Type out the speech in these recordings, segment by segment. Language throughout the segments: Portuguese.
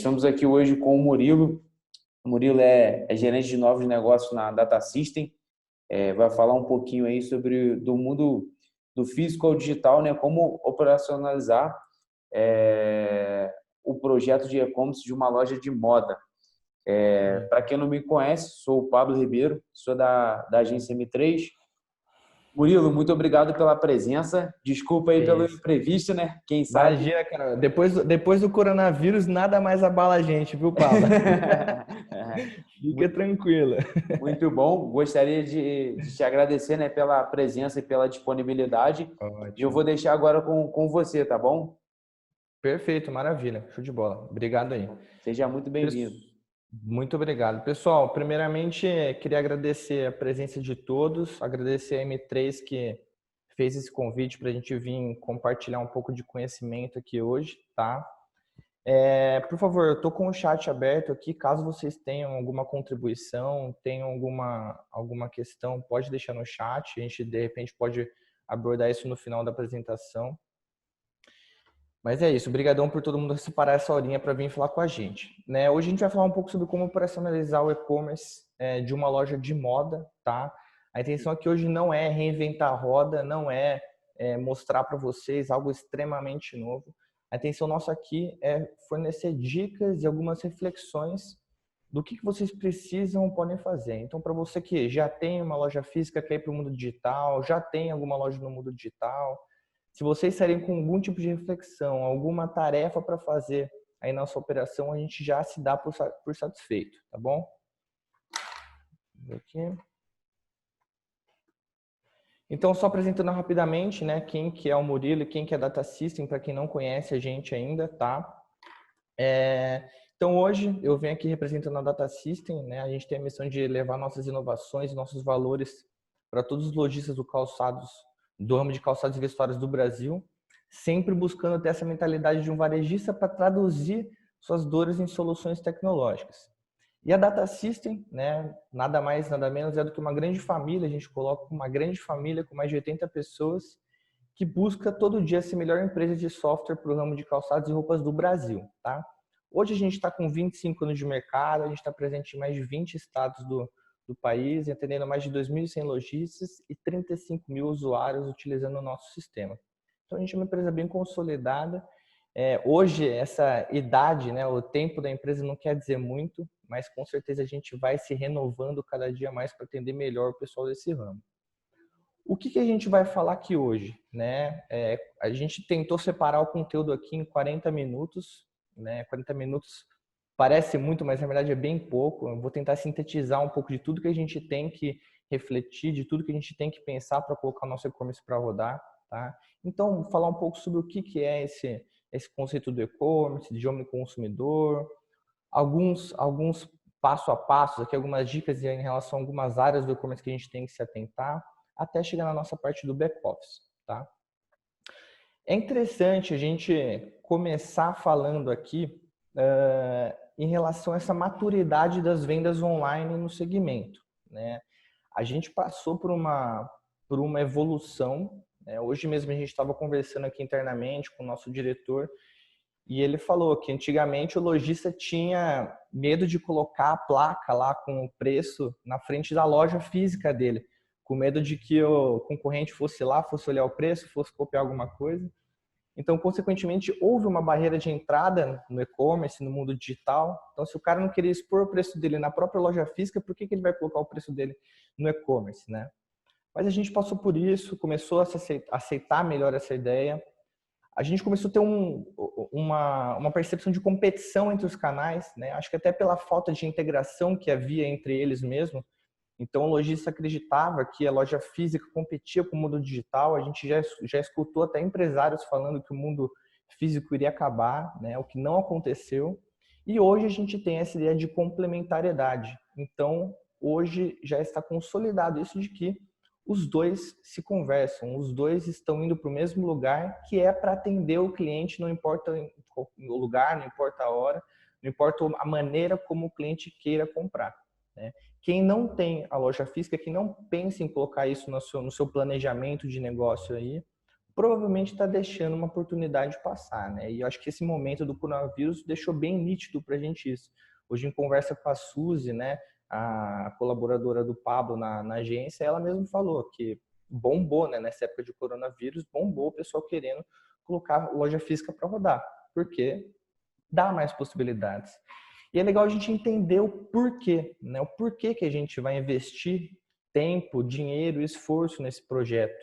Estamos aqui hoje com o Murilo. O Murilo é gerente de novos negócios na Data System. Vai falar um pouquinho aí sobre do mundo do físico ao digital, né? Como operacionalizar o projeto de e-commerce de uma loja de moda. Para quem não me conhece, sou o Pablo Ribeiro, sou da agência M3. Murilo, muito obrigado pela presença. Desculpa aí É pelo isso. imprevisto, né? Quem sabe. Imagina, cara, depois do coronavírus, nada mais abala a gente, viu, Pablo? Fica Muito, tranquila. muito bom. Gostaria de te agradecer, né, pela presença e pela disponibilidade. E eu Ótimo. vou deixar agora com você, tá bom? Perfeito, maravilha. Show de bola. Obrigado aí. Seja muito bem-vindo. Muito obrigado. Pessoal, primeiramente, queria agradecer a presença de todos, agradecer a M3 que fez esse convite para a gente vir compartilhar um pouco de conhecimento aqui hoje, tá? Por favor, eu estou com o chat aberto aqui, caso vocês tenham alguma contribuição, tenham alguma questão, pode deixar no chat, a gente de repente pode abordar isso no final da apresentação. Mas é isso, obrigadão por todo mundo separar essa horinha para vir falar com a gente. Né? Hoje a gente vai falar um pouco sobre como operacionalizar o e-commerce de uma loja de moda, tá? A intenção aqui hoje não é reinventar a roda, não é mostrar para vocês algo extremamente novo. A intenção nossa aqui é fornecer dicas e algumas reflexões do que vocês precisam ou podem fazer. Então, para você que já tem uma loja física, quer ir para o mundo digital, já tem alguma loja no mundo digital, se vocês saírem com algum tipo de reflexão, alguma tarefa para fazer aí na sua operação, a gente já se dá por satisfeito, tá bom? Aqui. Então, só apresentando rapidamente, né, quem que é o Murilo e quem que é a Data System, para quem não conhece a gente ainda, tá? Então, hoje eu venho aqui representando a Data System, né? A gente tem a missão de levar nossas inovações, nossos valores para todos os lojistas do ramo de calçados e vestuários do Brasil, sempre buscando ter essa mentalidade de um varejista para traduzir suas dores em soluções tecnológicas. E a Data System, né, nada mais, nada menos é do que uma grande família, a gente coloca uma grande família com mais de 80 pessoas que busca todo dia ser a melhor empresa de software para o ramo de calçados e roupas do Brasil, tá? Hoje a gente está com 25 anos de mercado, a gente está presente em mais de 20 estados do país, atendendo mais de 2.100 lojistas e 35 mil usuários utilizando o nosso sistema. Então a gente é uma empresa bem consolidada. Hoje, essa idade, né, o tempo da empresa não quer dizer muito, mas com certeza a gente vai se renovando cada dia mais para atender melhor o pessoal desse ramo. O que a gente vai falar aqui hoje? Né? A gente tentou separar o conteúdo aqui em 40 minutos. Né? 40 minutos parece muito, mas na verdade é bem pouco. Eu vou tentar sintetizar um pouco de tudo que a gente tem que refletir, de tudo que a gente tem que pensar para colocar o nosso e-commerce para rodar. Tá? Então, falar um pouco sobre o que é esse conceito do e-commerce, de omniconsumidor, alguns passo a passo, aqui algumas dicas em relação a algumas áreas do e-commerce que a gente tem que se atentar, até chegar na nossa parte do back-office, tá? É interessante a gente começar falando aqui em relação a essa maturidade das vendas online no segmento, né? A gente passou por uma evolução, né? Hoje mesmo a gente estava conversando aqui internamente com o nosso diretor e ele falou que antigamente o lojista tinha medo de colocar a placa lá com o preço na frente da loja física dele, com medo de que o concorrente fosse lá, fosse olhar o preço, fosse copiar alguma coisa. Então, consequentemente, houve uma barreira de entrada no e-commerce, no mundo digital. Então, se o cara não queria expor o preço dele na própria loja física, por que ele vai colocar o preço dele no e-commerce, né? Mas a gente passou por isso, começou a aceitar melhor essa ideia. A gente começou a ter uma percepção de competição entre os canais, né? Acho que até pela falta de integração que havia entre eles mesmo. Então, o lojista acreditava que a loja física competia com o mundo digital. A gente já escutou até empresários falando que o mundo físico iria acabar, né? O que não aconteceu. E hoje a gente tem essa ideia de complementariedade. Então, hoje já está consolidado isso de que os dois se conversam, os dois estão indo para o mesmo lugar, que é para atender o cliente, não importa o lugar, não importa a hora, não importa a maneira como o cliente queira comprar, né? Quem não tem a loja física, quem não pensa em colocar isso no seu planejamento de negócio aí, provavelmente está deixando uma oportunidade passar, né? E eu acho que esse momento do coronavírus deixou bem nítido para a gente isso. Hoje, em conversa com a Suzy, né, a colaboradora do Pablo na agência, ela mesma falou que bombou, né, nessa época de coronavírus, bombou o pessoal querendo colocar loja física para rodar, porque dá mais possibilidades. E é legal a gente entender o porquê, né? O porquê que a gente vai investir tempo, dinheiro e esforço nesse projeto.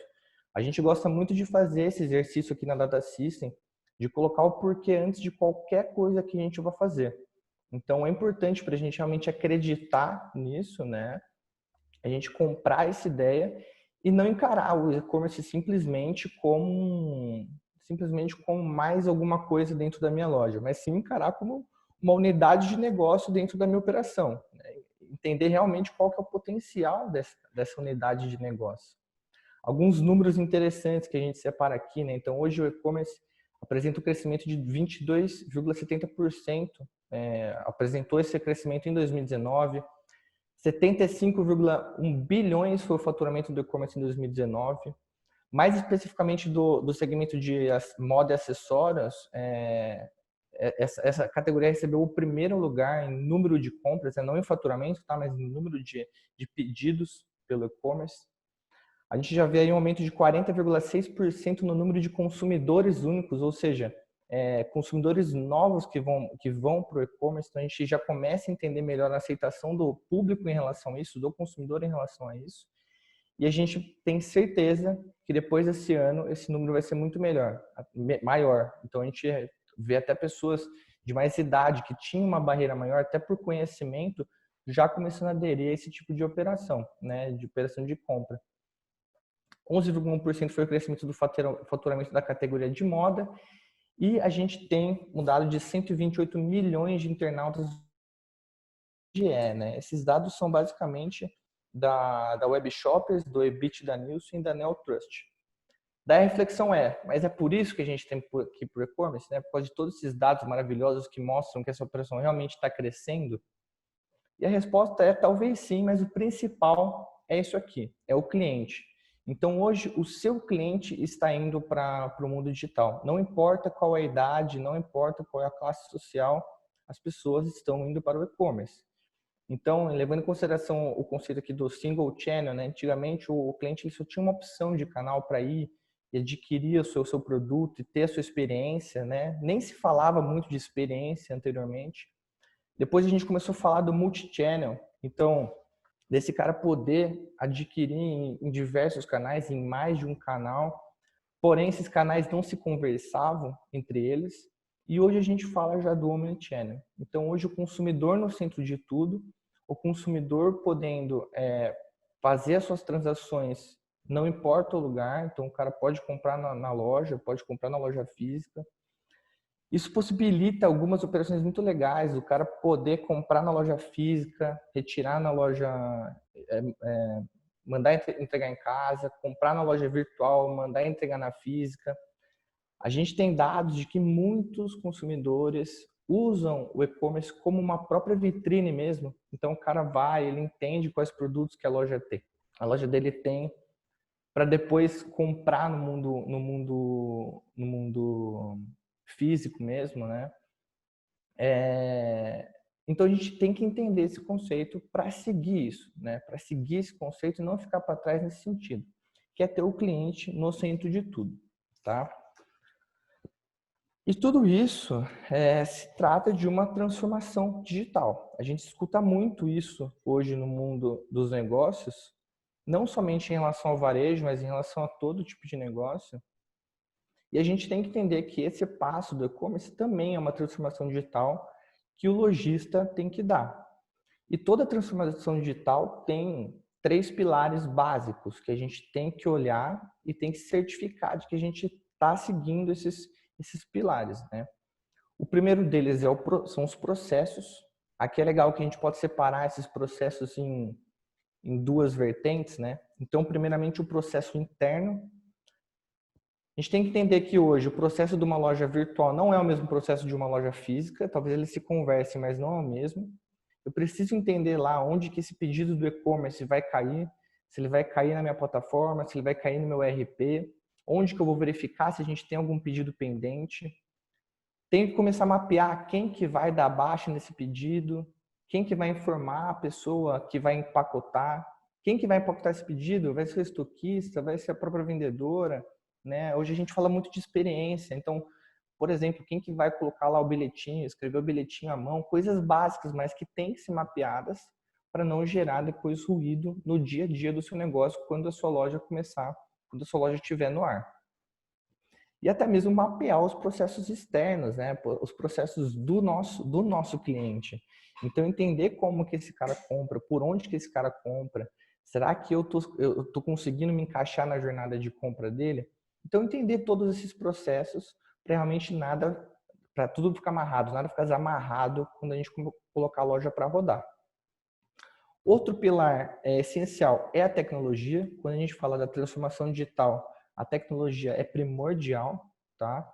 A gente gosta muito de fazer esse exercício aqui na Data System, de colocar o porquê antes de qualquer coisa que a gente vai fazer. Então, é importante para a gente realmente acreditar nisso, né? A gente comprar essa ideia e não encarar o e-commerce simplesmente como mais alguma coisa dentro da minha loja, mas sim encarar como uma unidade de negócio dentro da minha operação, né? Entender realmente qual que é o potencial dessa unidade de negócio. Alguns números interessantes que a gente separa aqui, né? Então, hoje o e-commerce apresenta um crescimento de 22,70%, apresentou esse crescimento em 2019. 75,1 bilhões foi o faturamento do e-commerce em 2019. Mais especificamente do segmento de moda e acessórios, essa categoria recebeu o primeiro lugar em número de compras, não em faturamento, tá? Mas em número de pedidos pelo e-commerce. A gente já vê aí um aumento de 40,6% no número de consumidores únicos, ou seja, consumidores novos que vão para o e-commerce. Então a gente já começa a entender melhor a aceitação do público em relação a isso, do consumidor em relação a isso. E a gente tem certeza que depois desse ano esse número vai ser muito maior. Então a gente vê até pessoas de mais idade que tinham uma barreira maior, até por conhecimento, já começando a aderir a esse tipo de operação, né, de operação de compra. 11,1% foi o crescimento do faturamento da categoria de moda e a gente tem um dado de 128 milhões de internautas né? Esses dados são basicamente da Web Shoppers, do Ebit da Nielsen e da Neotrust. Daí a reflexão mas é por isso que a gente tem que ir para o e-commerce, né? Por causa de todos esses dados maravilhosos que mostram que essa operação realmente está crescendo? E a resposta é talvez sim, mas o principal é isso aqui, é o cliente. Então hoje o seu cliente está indo para o mundo digital. Não importa qual é a idade, não importa qual é a classe social, as pessoas estão indo para o e-commerce. Então, levando em consideração o conceito aqui do single channel, né? Antigamente o cliente só tinha uma opção de canal para ir e adquirir o seu produto e ter a sua experiência, né? Nem se falava muito de experiência anteriormente. Depois a gente começou a falar do multi-channel. Então, desse cara poder adquirir em diversos canais, em mais de um canal. Porém, esses canais não se conversavam entre eles. E hoje a gente fala já do omnichannel. Então, hoje o consumidor no centro de tudo, o consumidor podendo fazer as suas transações, não importa o lugar. Então, o cara pode comprar na loja, pode comprar na loja física. Isso possibilita algumas operações muito legais, o cara poder comprar na loja física, retirar na loja, mandar entregar em casa, comprar na loja virtual, mandar entregar na física. A gente tem dados de que muitos consumidores usam o e-commerce como uma própria vitrine mesmo. Então o cara vai, ele entende quais produtos que a loja tem. A loja dele tem para depois comprar no mundo físico mesmo, né? Então a gente tem que entender esse conceito para seguir isso, né? Para seguir esse conceito e não ficar para trás nesse sentido, que é ter o cliente no centro de tudo, tá? E tudo isso se trata de uma transformação digital. A gente escuta muito isso hoje no mundo dos negócios, não somente em relação ao varejo, mas em relação a todo tipo de negócio. E a gente tem que entender que esse passo do e-commerce também é uma transformação digital que o lojista tem que dar. E toda transformação digital tem 3 pilares básicos que a gente tem que olhar e tem que certificar de que a gente está seguindo esses pilares, né? O primeiro deles são os processos. Aqui é legal que a gente pode separar esses processos em 2 vertentes, né? Então, primeiramente, o processo interno. A gente tem que entender que hoje o processo de uma loja virtual não é o mesmo processo de uma loja física. Talvez eles se conversem, mas não é o mesmo. Eu preciso entender lá onde que esse pedido do e-commerce vai cair, se ele vai cair na minha plataforma, se ele vai cair no meu ERP. Onde que eu vou verificar se a gente tem algum pedido pendente? Tenho que começar a mapear quem que vai dar baixa nesse pedido, quem que vai informar a pessoa que vai empacotar, quem que vai empacotar esse pedido, vai ser o estoquista, vai ser a própria vendedora, né? Hoje a gente fala muito de experiência, então, por exemplo, quem que vai colocar lá o bilhetinho, escrever o bilhetinho à mão, coisas básicas, mas que têm que ser mapeadas para não gerar depois ruído no dia a dia do seu negócio quando a sua loja começar, quando a sua loja estiver no ar. E até mesmo mapear os processos externos, né? Os processos do nosso cliente. Então, entender como que esse cara compra, por onde que esse cara compra. Será que eu tô conseguindo me encaixar na jornada de compra dele? Então, entender todos esses processos para realmente nada, para tudo ficar amarrado, nada ficar desamarrado quando a gente colocar a loja para rodar. Outro pilar essencial é a tecnologia. Quando a gente fala da transformação digital, a tecnologia é primordial, tá?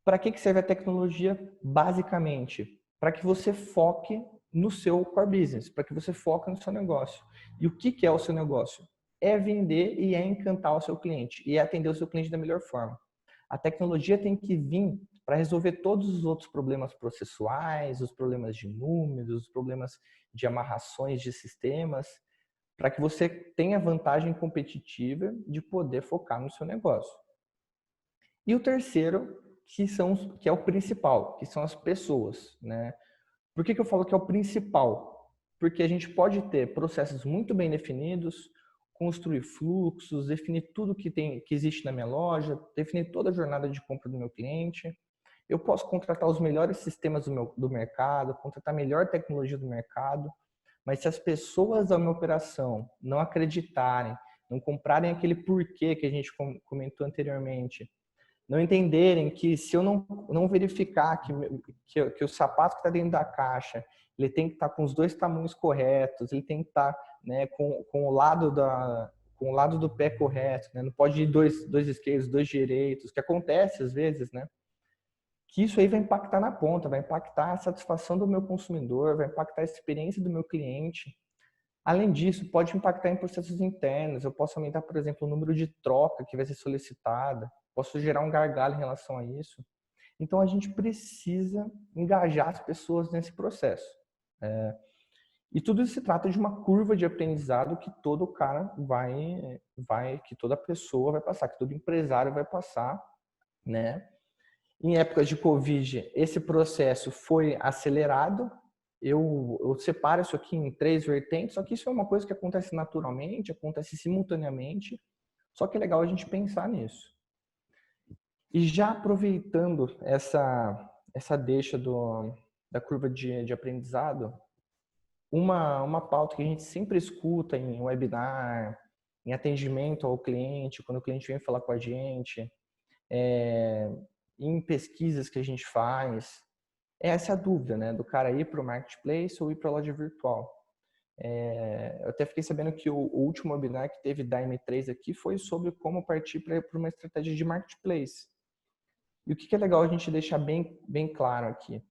Para que serve a tecnologia? Basicamente, para que você foque no seu core business, para que você foque no seu negócio. E o que é o seu negócio? É vender e é encantar o seu cliente e é atender o seu cliente da melhor forma. A tecnologia tem que vir para resolver todos os outros problemas processuais, os problemas de números, os problemas de amarrações de sistemas, para que você tenha vantagem competitiva de poder focar no seu negócio. E o terceiro, que é o principal, que são as pessoas, né? Por que eu falo que é o principal? Porque a gente pode ter processos muito bem definidos, construir fluxos, definir tudo que existe na minha loja, definir toda a jornada de compra do meu cliente. Eu posso contratar os melhores sistemas do mercado, contratar a melhor tecnologia do mercado, mas se as pessoas da minha operação não acreditarem, não comprarem aquele porquê que a gente comentou anteriormente, não entenderem que se eu não verificar que o sapato que está dentro da caixa, ele tem que estar com os dois tamanhos corretos, ele tem que estar, né, com o lado do pé correto, né? Não pode ir dois esquerdos, dois direitos, que acontece às vezes, né? Que isso aí vai impactar na ponta, vai impactar a satisfação do meu consumidor, vai impactar a experiência do meu cliente. Além disso, pode impactar em processos internos. Eu posso aumentar, por exemplo, o número de troca que vai ser solicitada. Posso gerar um gargalo em relação a isso. Então, a gente precisa engajar as pessoas nesse processo. E tudo isso se trata de uma curva de aprendizado que todo cara que toda pessoa vai passar, que todo empresário vai passar, né? Em épocas de Covid, esse processo foi acelerado. Eu separo isso aqui em 3 vertentes, só que isso é uma coisa que acontece naturalmente, acontece simultaneamente, só que é legal a gente pensar nisso. E já aproveitando essa deixa da curva de aprendizado, uma pauta que a gente sempre escuta em webinar, em atendimento ao cliente, quando o cliente vem falar com a gente, em pesquisas que a gente faz, é essa dúvida, né, do cara ir para o marketplace ou ir para a loja virtual. Eu até fiquei sabendo que o último webinar que teve da M3 aqui foi sobre como partir para uma estratégia de marketplace. E o que é legal a gente deixar bem claro aqui,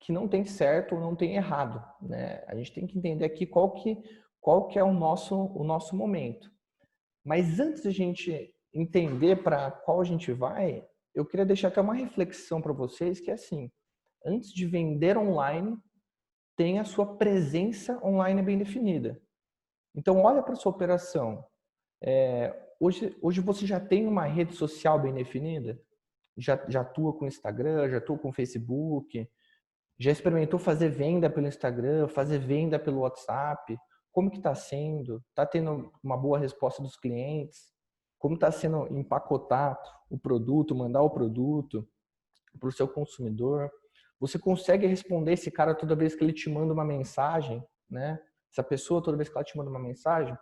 que não tem certo ou não tem errado, né? A gente tem que entender aqui qual que é o nosso momento. Mas antes de a gente entender para qual a gente vai, eu queria deixar até uma reflexão para vocês, que é assim, antes de vender online, tenha a sua presença online bem definida. Então, olha para a sua operação. Hoje você já tem uma rede social bem definida? Já atua com Instagram, já atua com Facebook? Já experimentou fazer venda pelo Instagram, fazer venda pelo WhatsApp? Como que está sendo? Está tendo uma boa resposta dos clientes? Como está sendo empacotar o produto, mandar o produto para o seu consumidor? Você consegue responder esse cara toda vez que ele te manda uma mensagem, né? Essa pessoa toda vez que ela te manda uma mensagem?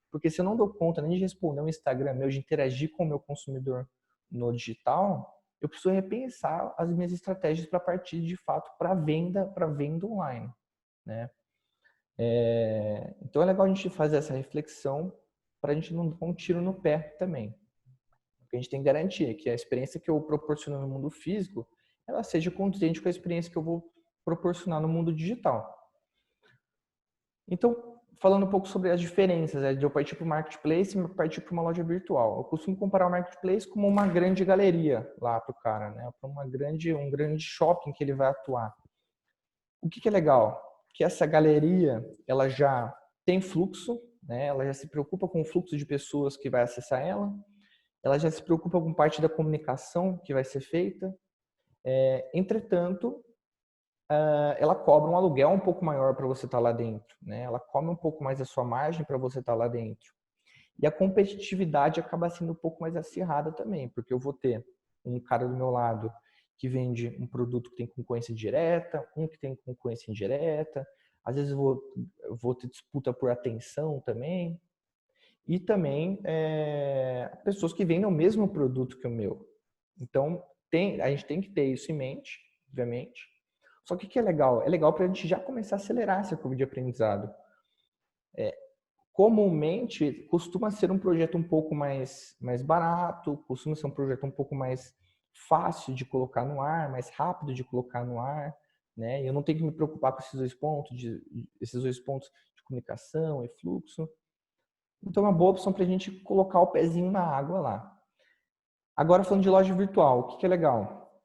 Porque se eu não dou conta nem de responder um Instagram meu, de interagir com o meu consumidor no digital, eu preciso repensar as minhas estratégias para partir de fato para venda online, né? Então é legal a gente fazer essa reflexão para a gente não dar um tiro no pé também. Porque a gente tem que garantir que a experiência que eu proporciono no mundo físico, ela seja condizente com a experiência que eu vou proporcionar no mundo digital. Então, falando um pouco sobre as diferenças, de eu partir para o marketplace e partir para uma loja virtual. Eu costumo comparar o marketplace como uma grande galeria lá para o cara, né? Para um grande shopping que ele vai atuar. O que é legal? Que essa galeria, ela já tem fluxo, né? Ela já se preocupa com o fluxo de pessoas que vai acessar ela já se preocupa com parte da comunicação que vai ser feita. Entretanto, ela cobra um aluguel um pouco maior para você estar lá dentro, né? Ela come um pouco mais a sua margem para você estar lá dentro. E a competitividade acaba sendo um pouco mais acirrada também, porque eu vou ter um cara do meu lado que vende um produto que tem concorrência direta, um que tem concorrência indireta, às vezes eu vou ter disputa por atenção também, e também pessoas que vendem o mesmo produto que o meu. Então, a gente tem que ter isso em mente, obviamente. Só que o que é legal? É legal para a gente já começar a acelerar essa curva de aprendizado. Comumente, costuma ser um projeto um pouco mais barato, costuma ser um projeto um pouco mais fácil de colocar no ar, mais rápido de colocar no ar, né? Eu não tenho que me preocupar com esses dois pontos de comunicação e fluxo. Então, é uma boa opção para a gente colocar o pezinho na água lá. Agora, falando de loja virtual, o que é legal?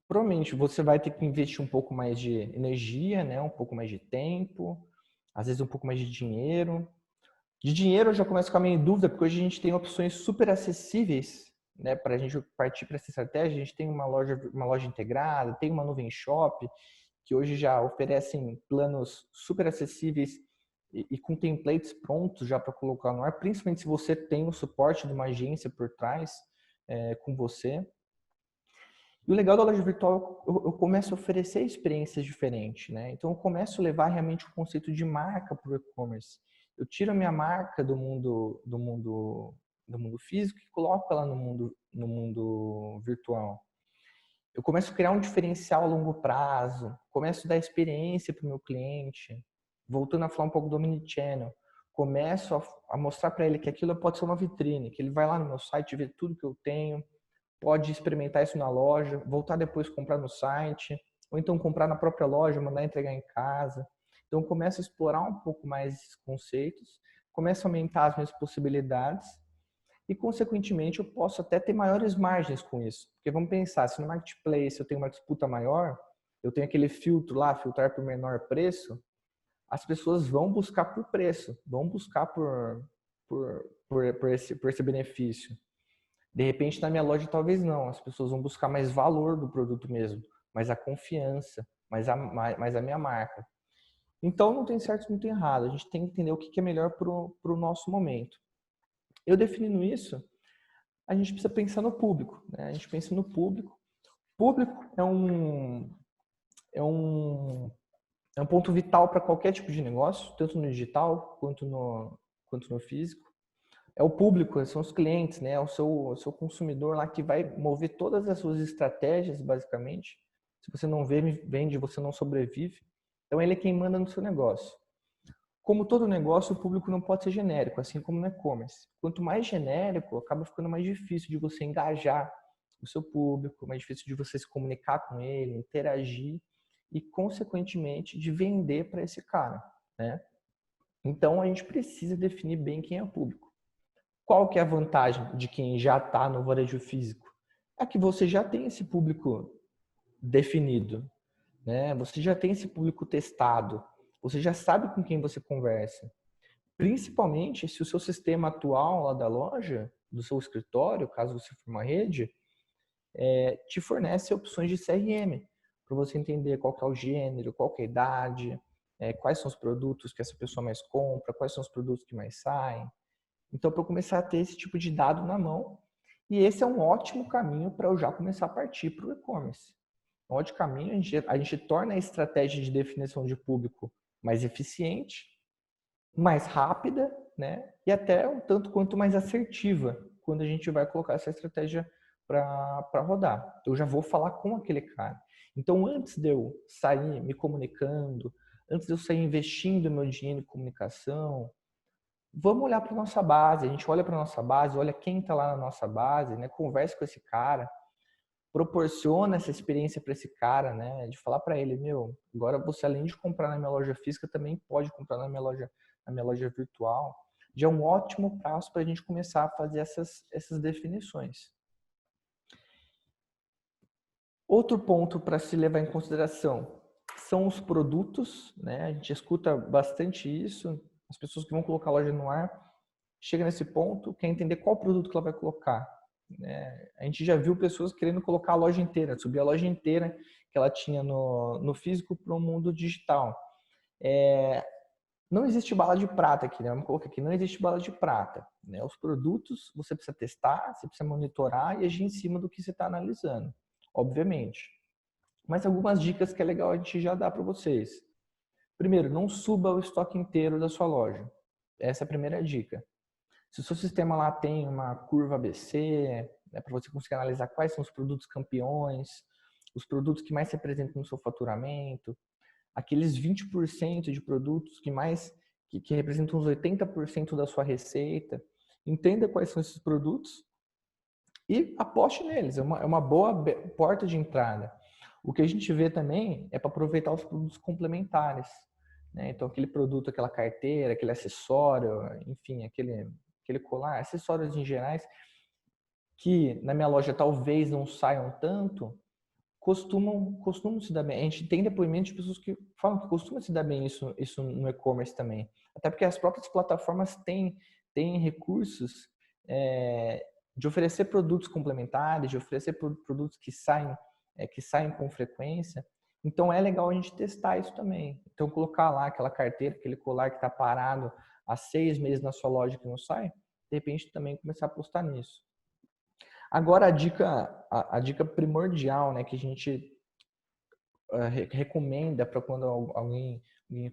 Provavelmente você vai ter que investir um pouco mais de energia, né? Um pouco mais de tempo, às vezes um pouco mais de dinheiro. De dinheiro eu já começo a ficar meio em dúvida, porque hoje a gente tem opções super acessíveis, né? Para a gente partir para essa estratégia, a gente tem uma loja integrada, tem uma nuvem shop, que hoje já oferecem planos super acessíveis e com templates prontos já para colocar no ar, principalmente se você tem o suporte de uma agência por trás com você. E o legal da loja virtual, eu começo a oferecer experiências diferentes, né? Então, eu começo a levar realmente o conceito de marca para o e-commerce. Eu tiro a minha marca do mundo físico e coloco ela no mundo virtual. Eu começo a criar um diferencial a longo prazo, começo a dar experiência para o meu cliente, voltando a falar um pouco do omnichannel, começo a mostrar para ele que aquilo pode ser uma vitrine, que ele vai lá no meu site ver tudo que eu tenho, pode experimentar isso na loja, voltar depois comprar no site, ou então comprar na própria loja, mandar entregar em casa. Então começo a explorar um pouco mais esses conceitos, começo a aumentar as minhas possibilidades e, consequentemente, eu posso até ter maiores margens com isso. Porque vamos pensar, se no marketplace eu tenho uma disputa maior, eu tenho aquele filtro lá, filtrar por menor preço, as pessoas vão buscar por preço, vão buscar por esse benefício. De repente, na minha loja, talvez não. As pessoas vão buscar mais valor do produto mesmo, mais a confiança, mais a minha marca. Então, não tem certo e não tem errado. A gente tem que entender o que é melhor para o nosso momento. Eu definindo isso, a gente precisa pensar no público, né? A gente pensa no público. Público é um ponto vital para qualquer tipo de negócio, tanto no digital quanto no físico. É o público, são os clientes, né? É o seu consumidor lá que vai mover todas as suas estratégias, basicamente. Se você não vende, você não sobrevive. Então, ele é quem manda no seu negócio. Como todo negócio, o público não pode ser genérico, assim como no e-commerce. Quanto mais genérico, acaba ficando mais difícil de você engajar o seu público, mais difícil de você se comunicar com ele, interagir e, consequentemente, de vender para esse cara, né? Então, a gente precisa definir bem quem é o público. Qual que é a vantagem de quem já está no varejo físico? É que você já tem esse público definido, né? Você já tem esse público testado, você já sabe com quem você conversa. Principalmente se o seu sistema atual lá da loja, do seu escritório, caso você for uma rede, te fornece opções de CRM, para você entender qual que é o gênero, qual que é a idade, quais são os produtos que essa pessoa mais compra, quais são os produtos que mais saem. Então, para eu começar a ter esse tipo de dado na mão, e esse é um ótimo caminho para eu já começar a partir para o e-commerce. Um ótimo caminho, a gente torna a estratégia de definição de público mais eficiente, mais rápida, né? E até um tanto quanto mais assertiva quando a gente vai colocar essa estratégia para rodar. Eu já vou falar com aquele cara. Então, antes de eu sair me comunicando, antes de eu sair investindo meu dinheiro em comunicação, vamos olhar para nossa base. A gente olha para nossa base, olha quem está lá na nossa base, né? Conversa com esse cara, proporciona essa experiência para esse cara, né? De falar para ele, meu, agora você além de comprar na minha loja física também pode comprar na minha loja na minha loja virtual, já é um ótimo passo para a gente começar a fazer essas definições. Outro ponto para se levar em consideração são os produtos, né? A gente escuta bastante isso, as pessoas que vão colocar a loja no ar, chega nesse ponto, quer entender qual produto que ela vai colocar, né? A gente já viu pessoas querendo colocar a loja inteira, subir a loja inteira que ela tinha no físico para o mundo digital. Não existe bala de prata aqui, né? Vamos colocar aqui, não existe bala de prata, né? Os produtos você precisa testar, você precisa monitorar e agir em cima do que você está analisando, obviamente. Mas algumas dicas que é legal a gente já dar para vocês. Primeiro, não suba o estoque inteiro da sua loja. Essa é a primeira dica. Se o seu sistema lá tem uma curva ABC, né, para você conseguir analisar quais são os produtos campeões, os produtos que mais se apresentam no seu faturamento, aqueles 20% de produtos que representam uns 80% da sua receita, entenda quais são esses produtos e aposte neles. É uma boa porta de entrada. O que a gente vê também é para aproveitar os produtos complementares, né? Então, aquele produto, aquela carteira, aquele acessório, enfim, aquele colar, acessórios em gerais, que na minha loja talvez não saiam tanto, costumam se dar bem. A gente tem depoimentos de pessoas que falam que costuma se dar bem isso no e-commerce também. Até porque as próprias plataformas têm recursos de oferecer produtos complementares, de oferecer produtos que saem com frequência. Então é legal a gente testar isso também. Então colocar lá aquela carteira, aquele colar que está parado há 6 meses na sua loja que não sai, de repente também começar a apostar nisso. Agora a dica primordial, né, que a gente recomenda para quando alguém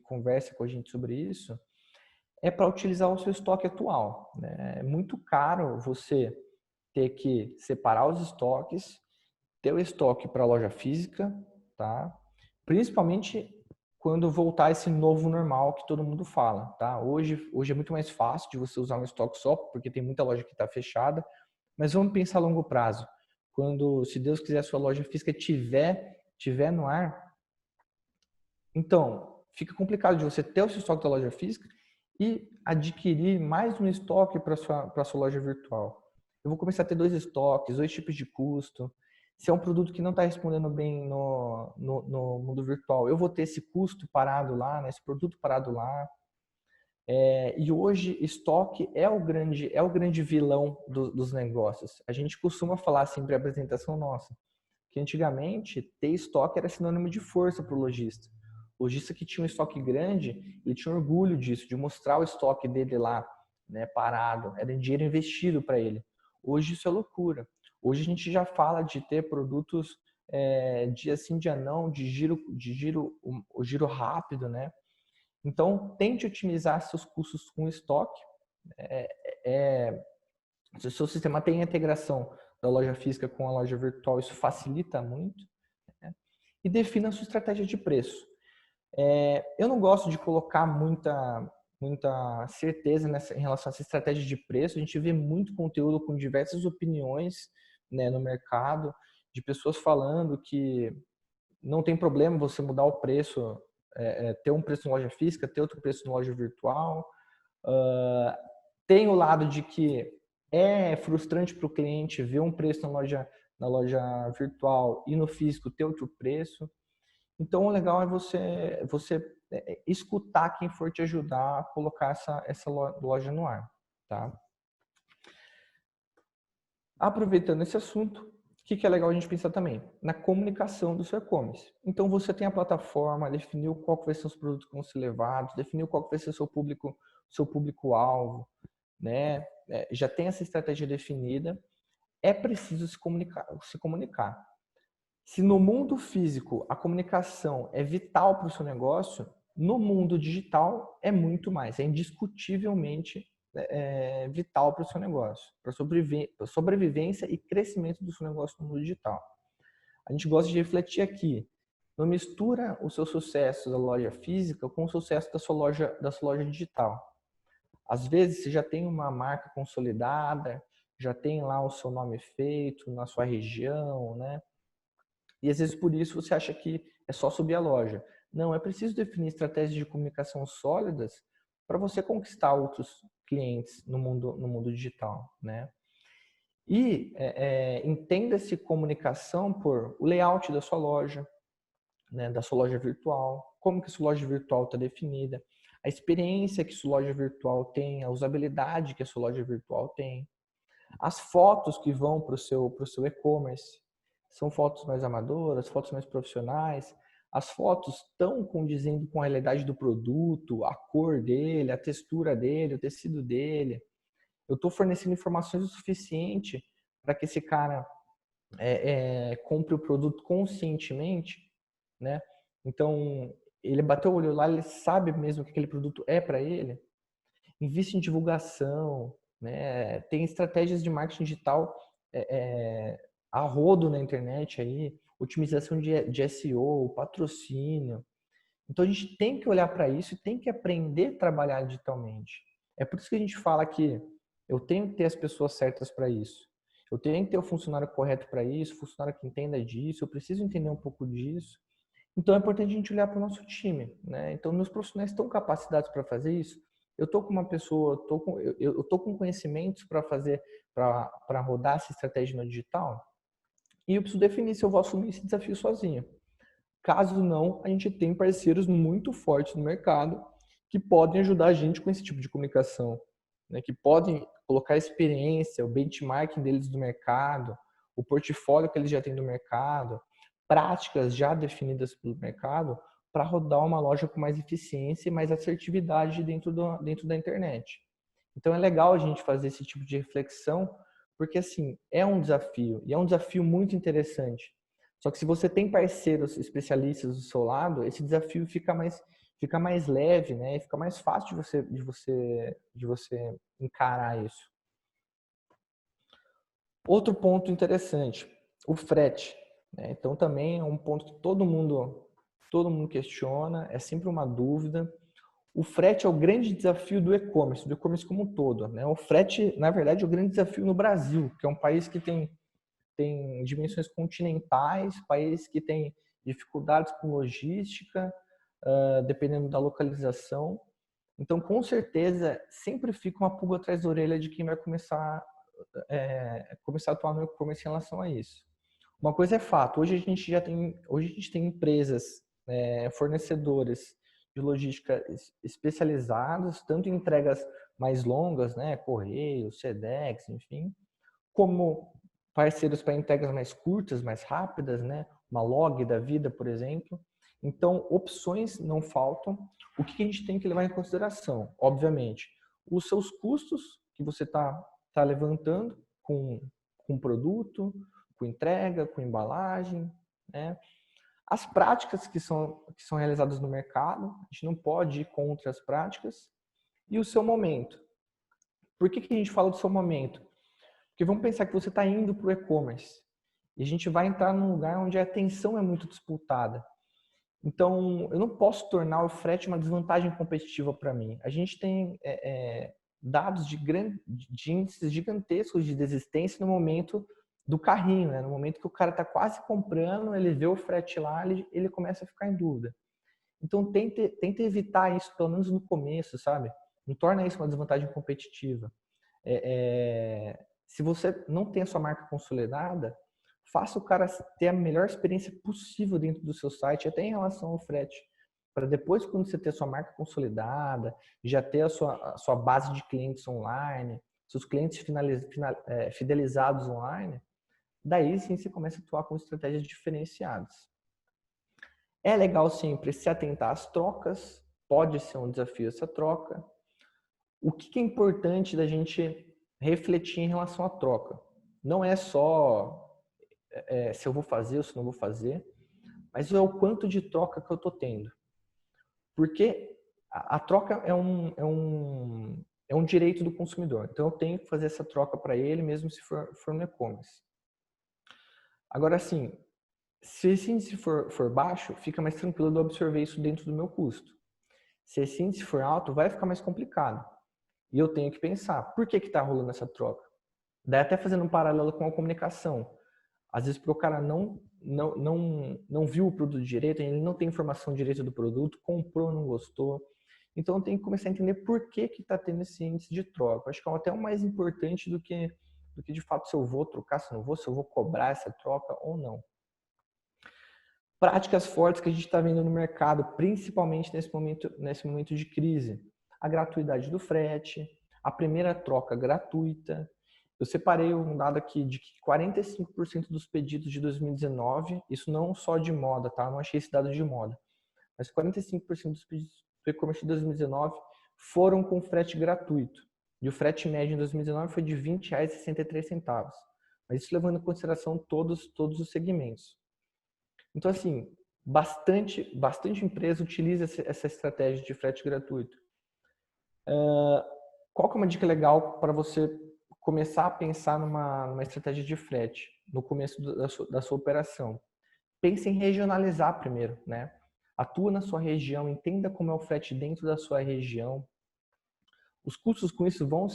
conversa com a gente sobre isso, é para utilizar o seu estoque atual, né? É muito caro você ter que separar os estoques, ter o estoque para a loja física, tá? Principalmente quando voltar esse novo normal que todo mundo fala, tá? Hoje é muito mais fácil de você usar um estoque só, porque tem muita loja que está fechada, mas vamos pensar a longo prazo. Quando, se Deus quiser, a sua loja física tiver no ar, então fica complicado de você ter o seu estoque da loja física e adquirir mais um estoque para a sua loja virtual. Eu vou começar a ter 2 estoques, 2 tipos de custo. Se é um produto que não está respondendo bem no mundo virtual, eu vou ter esse custo parado lá, né, esse produto parado lá. E hoje, estoque é o grande vilão dos negócios. A gente costuma falar sempre a apresentação nossa, que antigamente ter estoque era sinônimo de força para o lojista. O lojista que tinha um estoque grande, ele tinha orgulho disso, de mostrar o estoque dele lá, né, parado. Era dinheiro investido para ele. Hoje isso é loucura. Hoje a gente já fala de ter produtos dia sim, dia não, o giro rápido, né? Então, tente otimizar seus custos com estoque. Se o seu sistema tem a integração da loja física com a loja virtual, isso facilita muito. Né? E defina a sua estratégia de preço. Eu não gosto de colocar muita certeza em relação a essa estratégia de preço. A gente vê muito conteúdo com diversas opiniões, né, no mercado, de pessoas falando que não tem problema você mudar o preço, ter um preço na loja física, ter outro preço na loja virtual. Tem o lado de que é frustrante para o cliente ver um preço na loja virtual e no físico ter outro preço. Então, o legal é você escutar quem for te ajudar a colocar essa loja no ar, tá? Aproveitando esse assunto, o que é legal a gente pensar também? Na comunicação do seu e-commerce. Então, você tem a plataforma, definiu qual que vai ser os produtos que vão ser levados, definiu qual que vai ser o seu público-alvo, né? Já tem essa estratégia definida, é preciso se comunicar. Se no mundo físico a comunicação é vital para o seu negócio, no mundo digital é muito mais, é indiscutivelmente vital para o seu negócio, para a sobrevivência e crescimento do seu negócio no mundo digital. A gente gosta de refletir aqui, não mistura o seu sucesso da loja física com o sucesso da sua loja digital. Às vezes você já tem uma marca consolidada, já tem lá o seu nome feito na sua região, né? E às vezes por isso você acha que é só subir a loja. Não, é preciso definir estratégias de comunicação sólidas para você conquistar outros clientes no mundo digital, né? E entenda-se comunicação por o layout da sua loja, né, da sua loja virtual, como que sua loja virtual está definida, a experiência que sua loja virtual tem, a usabilidade que a sua loja virtual tem, as fotos que vão para o seu e-commerce, são fotos mais amadoras, fotos mais profissionais, as fotos estão condizendo com a realidade do produto, a cor dele, a textura dele, o tecido dele. Eu estou fornecendo informações o suficiente para que esse cara compre o produto conscientemente, né? Então, ele bateu o olho lá, ele sabe mesmo que aquele produto é para ele. Investe em divulgação, né? Tem estratégias de marketing digital a rodo na internet aí, otimização de SEO, patrocínio. Então, a gente tem que olhar para isso e tem que aprender a trabalhar digitalmente. É por isso que a gente fala que eu tenho que ter as pessoas certas para isso. Eu tenho que ter o funcionário correto para isso, o funcionário que entenda disso, eu preciso entender um pouco disso. Então é importante a gente olhar para o nosso time, né? Então meus profissionais estão capacitados para fazer isso. Eu estou com uma pessoa, eu estou com conhecimentos para fazer, para rodar essa estratégia no digital. E eu preciso definir se eu vou assumir esse desafio sozinho. Caso não, a gente tem parceiros muito fortes no mercado que podem ajudar a gente com esse tipo de comunicação, né? Que podem colocar a experiência, o benchmarking deles do mercado, o portfólio que eles já têm do mercado, práticas já definidas pelo mercado para rodar uma loja com mais eficiência e mais assertividade dentro da internet. Então é legal a gente fazer esse tipo de reflexão, porque assim, é um desafio e é um desafio muito interessante. Só que se você tem parceiros especialistas do seu lado, esse desafio fica mais leve, né? E fica mais fácil de você encarar isso. Outro ponto interessante, o frete, né? Então também é um ponto que todo mundo questiona, é sempre uma dúvida. O frete é o grande desafio do e-commerce como um todo, né? O frete, na verdade, é o grande desafio no Brasil, que é um país que tem dimensões continentais, país que tem dificuldades com logística, dependendo da localização. Então, com certeza, sempre fica uma pulga atrás da orelha de quem vai começar a atuar no e-commerce em relação a isso. Uma coisa é fato, hoje a gente tem empresas, fornecedoras de logística especializados, tanto em entregas mais longas, né, Correio, Sedex, enfim, como parceiros para entregas mais curtas, mais rápidas, né, uma log da vida, por exemplo. Então, opções não faltam. O que a gente tem que levar em consideração? Obviamente, os seus custos que você tá levantando com produto, com entrega, com embalagem, né? As práticas que são realizadas no mercado, a gente não pode ir contra as práticas, e o seu momento. Por que a gente fala do seu momento? Porque vamos pensar que você está indo para o e-commerce e a gente vai entrar num lugar onde a atenção é muito disputada. Então, eu não posso tornar o frete uma desvantagem competitiva para mim. A gente tem dados de índices gigantescos de desistência no momento do carrinho, né? No momento que o cara está quase comprando, ele vê o frete lá, ele começa a ficar em dúvida. Então, tenta evitar isso, pelo menos no começo, sabe? Não torna isso uma desvantagem competitiva. Se você não tem a sua marca consolidada, faça o cara ter a melhor experiência possível dentro do seu site, até em relação ao frete. Para depois, quando você ter a sua marca consolidada, já ter a sua base de clientes online, seus clientes fidelizados online, daí sim você começa a atuar com estratégias diferenciadas. É legal sempre se atentar às trocas, pode ser um desafio essa troca. O que é importante da gente refletir em relação à troca? Não é só se eu vou fazer ou se não vou fazer, mas é o quanto de troca que eu estou tendo. Porque a troca é um direito do consumidor. Então eu tenho que fazer essa troca para ele, mesmo se for no e-commerce. Agora, assim, se esse índice for baixo, fica mais tranquilo de eu absorver isso dentro do meu custo. Se esse índice for alto, vai ficar mais complicado. E eu tenho que pensar, por que está rolando essa troca? Daí até fazendo um paralelo com a comunicação. Às vezes porque o cara não viu o produto direito, ele não tem informação direita do produto, comprou, não gostou. Então tem que começar a entender por que está tendo esse índice de troca. Acho que é até o mais importante do que de fato se eu vou trocar, se não vou, se eu vou cobrar essa troca ou não. Práticas fortes que a gente está vendo no mercado, principalmente nesse momento de crise. A gratuidade do frete, a primeira troca gratuita. Eu separei um dado aqui de que 45% dos pedidos de 2019, isso não só de moda, tá? Não achei esse dado de moda, mas 45% dos pedidos do e-commerce de 2019 foram com frete gratuito. E o frete médio em 2019 foi de R$ 20,63. Mas isso levando em consideração todos os segmentos. Então, assim, bastante empresa utiliza essa estratégia de frete gratuito. Qual que é uma dica legal para você começar a pensar numa estratégia de frete no começo da sua operação? Pense em regionalizar primeiro, né? Atua na sua região, entenda como é o frete dentro da sua região. Os custos com isso vão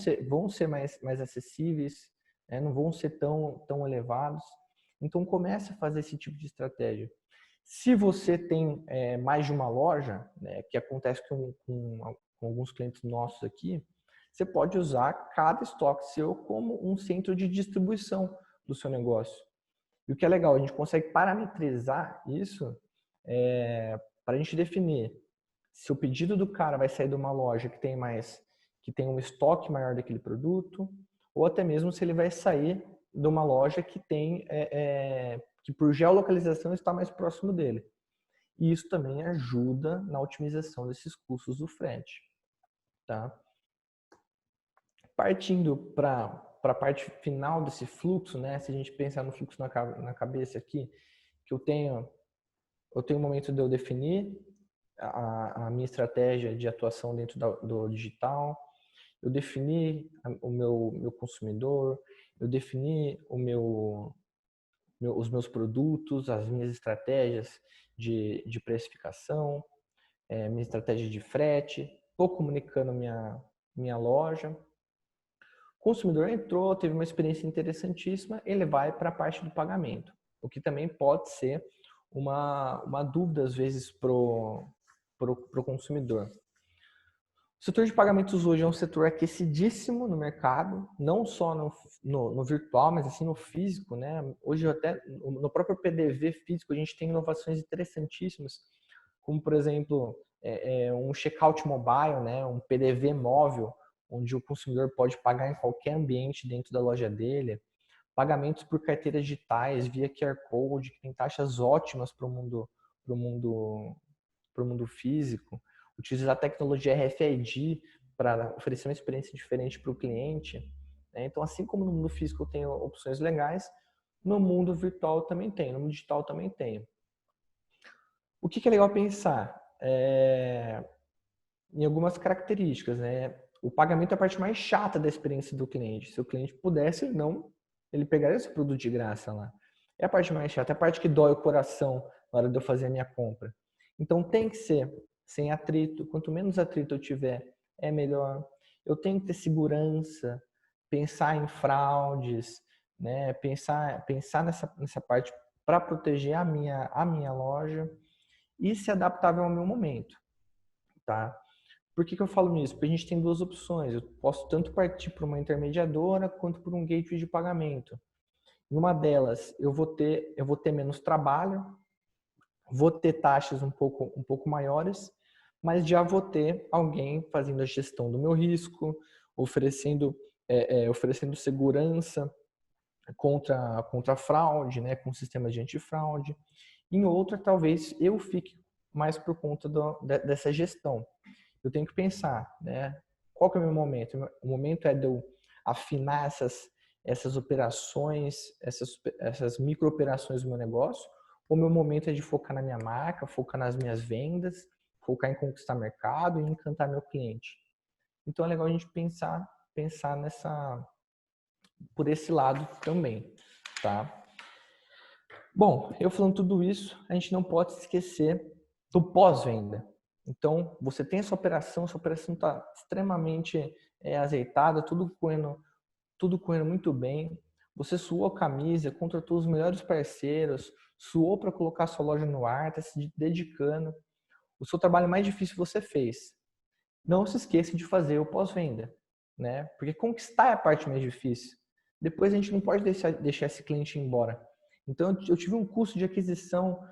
ser mais acessíveis, né? Não vão ser tão elevados. Então comece a fazer esse tipo de estratégia. Se você tem mais de uma loja, né, que acontece com alguns clientes nossos aqui, você pode usar cada estoque seu como um centro de distribuição do seu negócio. E o que é legal, a gente consegue parametrizar isso para a gente definir se o pedido do cara vai sair de uma loja que tem um estoque maior daquele produto, ou até mesmo se ele vai sair de uma loja que tem que por geolocalização está mais próximo dele. E isso também ajuda na otimização desses custos do frete, tá? Partindo para a parte final desse fluxo, né? Se a gente pensar no fluxo na cabeça aqui, que eu tenho o momento de eu definir a minha estratégia de atuação dentro do digital, eu defini o meu consumidor, eu defini os meus produtos, as minhas estratégias de precificação, minha estratégia de frete, estou comunicando minha loja. O consumidor entrou, teve uma experiência interessantíssima, ele vai para a parte do pagamento, o que também pode ser uma dúvida às vezes pro consumidor. O setor de pagamentos hoje é um setor aquecidíssimo no mercado, não só no virtual, mas assim no físico, né? Hoje até no próprio PDV físico a gente tem inovações interessantíssimas, como por exemplo um checkout mobile, né? Um PDV móvel, onde o consumidor pode pagar em qualquer ambiente dentro da loja dele, pagamentos por carteiras digitais via QR Code, que tem taxas ótimas para o mundo físico. Utilizar a tecnologia RFID para oferecer uma experiência diferente para o cliente. Então, assim como no mundo físico eu tenho opções legais, no mundo virtual também tem, no mundo digital também tem. O que é legal pensar? Em algumas características, né? O pagamento é a parte mais chata da experiência do cliente. Se o cliente pudesse, ele pegaria esse produto de graça lá. É a parte mais chata, é a parte que dói o coração na hora de eu fazer a minha compra. Então tem que ser sem atrito. Quanto menos atrito eu tiver, é melhor. Eu tenho que ter segurança, pensar em fraudes, né? Pensar nessa parte para proteger a minha loja e ser adaptável ao meu momento, tá? Por que eu falo nisso? Porque a gente tem duas opções. Eu posso tanto partir para uma intermediadora quanto por um gateway de pagamento. Em uma delas, eu vou ter menos trabalho, vou ter taxas um pouco maiores, mas já vou ter alguém fazendo a gestão do meu risco, oferecendo segurança contra fraude, né, com sistemas de antifraude. Em outra, talvez eu fique mais por conta dessa gestão. Eu tenho que pensar, né, qual que é o meu momento? O momento é de eu afinar essas operações, essas micro-operações do meu negócio, o meu momento é de focar na minha marca, focar nas minhas vendas, focar em conquistar mercado e encantar meu cliente. Então é legal a gente pensar por esse lado também, tá? Bom, eu falando tudo isso, a gente não pode esquecer do pós-venda. Então, você tem essa operação está extremamente azeitada, tudo correndo muito bem. Você suou a camisa, contratou os melhores parceiros, suou para colocar sua loja no ar, está se dedicando. O seu trabalho mais difícil você fez. não se esqueça de fazer o pós-venda, né? Porque conquistar é a parte mais difícil. Depois a gente não pode deixar esse cliente ir embora. Então eu tive um custo de aquisição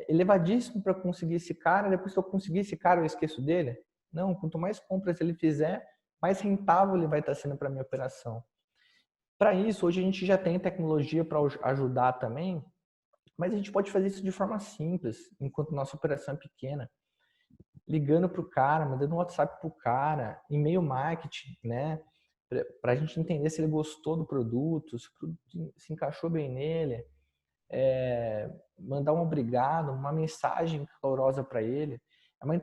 elevadíssimo para conseguir esse cara. Depois que eu conseguir esse cara, eu esqueço dele? Não, quanto mais compras ele fizer, mais rentável ele vai estar sendo para a minha operação. Para isso, hoje a gente já tem tecnologia para ajudar também, mas a gente pode fazer isso de forma simples, enquanto nossa operação é pequena. Ligando para o cara, mandando um WhatsApp para o cara, e-mail marketing, né? Para a gente entender se ele gostou do produto, se o produto se encaixou bem nele, mandar um obrigado, uma mensagem calorosa para ele. É uma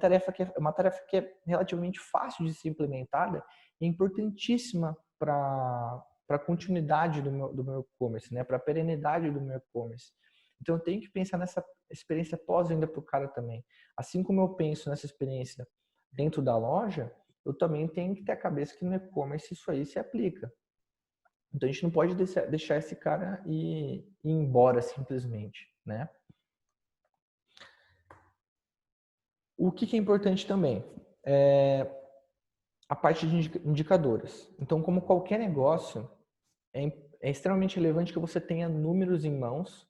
tarefa que é relativamente fácil de ser implementada e é importantíssima para a continuidade do meu e-commerce, né? Para a perenidade do meu e-commerce. Então eu tenho que pensar nessa experiência pós-venda para o cara também. Assim como eu penso nessa experiência dentro da loja, eu também tenho que ter a cabeça que no e-commerce isso aí se aplica. Então a gente não pode deixar esse cara ir embora simplesmente, né? O que é importante também é a parte de indicadores. Então, como qualquer negócio, é extremamente relevante que você tenha números em mãos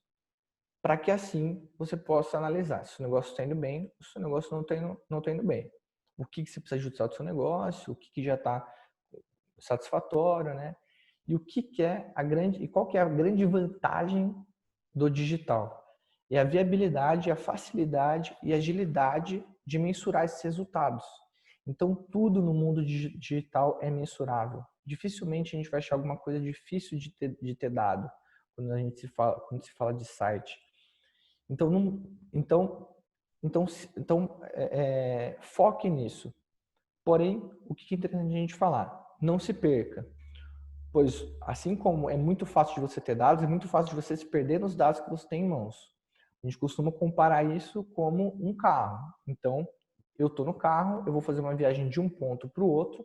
para que assim você possa analisar se o negócio está indo bem ou se o negócio não tá indo bem. O que você precisa ajustar do seu negócio, o que já está satisfatório, né? E o que é qual que é a grande vantagem do digital? É a viabilidade, a facilidade e a agilidade de mensurar esses resultados. Então, tudo no mundo digital é mensurável. Dificilmente a gente vai achar alguma coisa difícil de ter dado quando quando se fala de site. Então, foque nisso. Porém, o que é interessante a gente falar? Não se perca. Pois, assim como é muito fácil de você ter dados, é muito fácil de você se perder nos dados que você tem em mãos. A gente costuma comparar isso como um carro. Então, eu estou no carro, eu vou fazer uma viagem de um ponto para o outro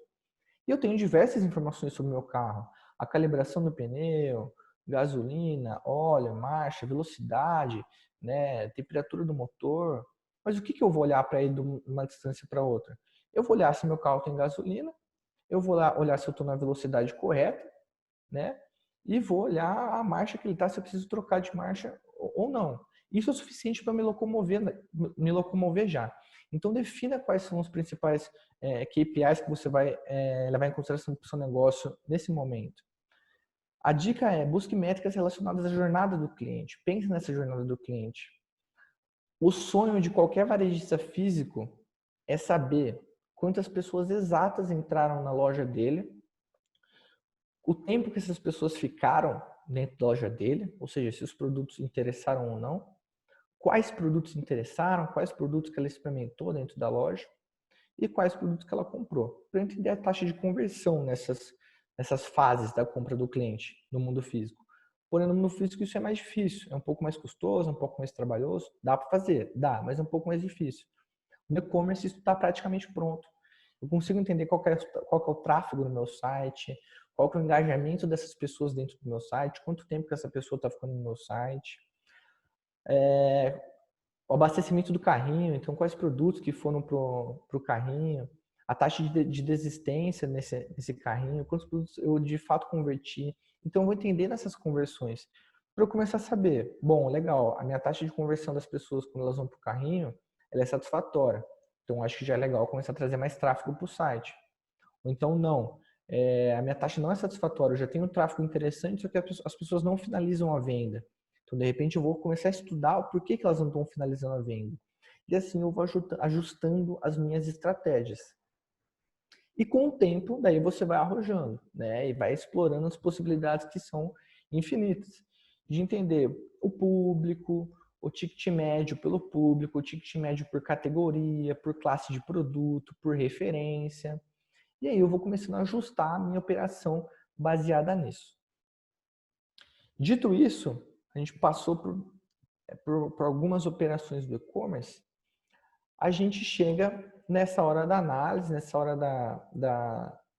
e eu tenho diversas informações sobre o meu carro. A calibração do pneu, gasolina, óleo, marcha, velocidade, né, temperatura do motor. Mas o que eu vou olhar para ir de uma distância para outra? Eu vou olhar se meu carro tem gasolina, eu vou olhar se eu estou na velocidade correta, né? E vou olhar a marcha que ele está, se eu preciso trocar de marcha ou não. Isso é o suficiente para me locomover já. Então defina quais são os principais KPIs que você vai levar em consideração para o seu negócio nesse momento. A dica é busque métricas relacionadas à jornada do cliente. Pense nessa jornada do cliente. O sonho de qualquer varejista físico é saber quantas pessoas exatas entraram na loja dele, o tempo que essas pessoas ficaram dentro da loja dele, ou seja, se os produtos interessaram ou não, quais produtos interessaram, quais produtos que ela experimentou dentro da loja e quais produtos que ela comprou, para entender a taxa de conversão nessas fases da compra do cliente no mundo físico. Porém, no mundo físico isso é mais difícil, é um pouco mais custoso, um pouco mais trabalhoso, dá para fazer, dá, mas é um pouco mais difícil. No e-commerce isso está praticamente pronto. Eu consigo entender qual é o tráfego no meu site, qual é o engajamento dessas pessoas dentro do meu site, quanto tempo que essa pessoa está ficando no meu site. O abastecimento do carrinho, então quais produtos que foram para o carrinho, a taxa de desistência nesse carrinho, quantos produtos eu de fato converti. Então eu vou entender nessas conversões. Para eu começar a saber, bom, legal, a minha taxa de conversão das pessoas quando elas vão para o carrinho, ela é satisfatória. Então acho que já é legal começar a trazer mais tráfego para o site. Ou então não, a minha taxa não é satisfatória, eu já tenho um tráfego interessante, só que as pessoas não finalizam a venda. Então, de repente, eu vou começar a estudar o porquê que elas não estão finalizando a venda. E assim eu vou ajustando as minhas estratégias. E com o tempo, daí você vai arrojando, né? E vai explorando as possibilidades que são infinitas. De entender o público, o ticket médio pelo público, o ticket médio por categoria, por classe de produto, por referência. E aí eu vou começando a ajustar a minha operação baseada nisso. Dito isso, a gente passou por algumas operações do e-commerce, a gente chega nessa hora da análise, nessa hora